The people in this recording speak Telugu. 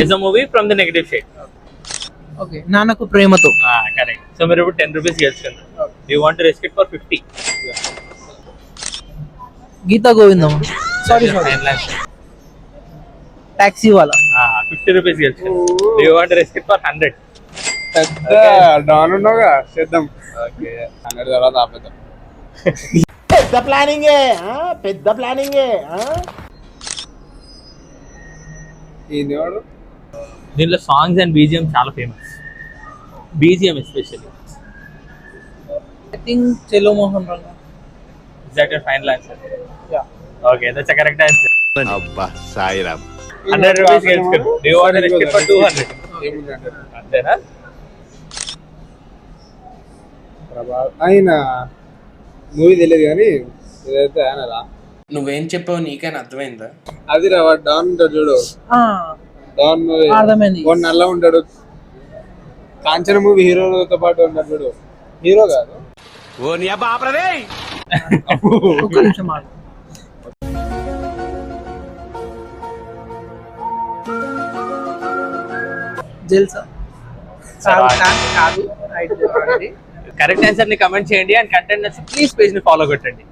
is a movie from the negative shade. Okay Nannaku Prematho. Correct. So మీరు ఇప్పుడు 10 rupees గెలుచుకున్నారు. Do you want to risk it for 50? Geetha Govindam. Sorry Final answer. Taxi వాలా. 50 rupees గెలుచుకున్నారు. Do you want to risk it for 100? పెద్ద డాన్ ఉన్నావుగా చేద్దాం. ఓకే 100 తర్వాత ఆపేద్దాం. పెద్ద ప్లానింగే ఏంది వాడు? దీనిలో సాంగ్స్ అండ్ బీజిఎం చాలా famous. BGM especially. I think Chalo Mohan Ranga. Is that your final answer? Yeah. Okay, that's a correct answer. అబ్బా సాయిరామ్. 100 rupees గెలుచుకున్నారు. Do you want to risk it for 200? ఏముంది అంటే అంతేనా? ఆయన మూవీ తెలియదు కానీ ఇదైతే ఆయనరా. నువ్వేం చెప్పావు నీకైనా అర్థమైందా? అది రా వాడు డాన్ ఉంటాడు చూడు. డాన్ మూవీ అర్థమైంది. వాడు నల్ల ఉంటాడు. కాంచన మూవీ హీరోతో పాటు ఉంటాడు చూడు. హీరో కాదు. ఓ నీ అబ్బా ఆపరదే. ఒక్క నిమిషం ఆగు. జెల్సా కాదు. కరెక్ట్ ఆన్సర్ ని కమెంట్ చేయండి అండ్ కంటెంట్ నచ్చి ప్లీజ్ పేజ్ ని ఫాలో కొట్టండి.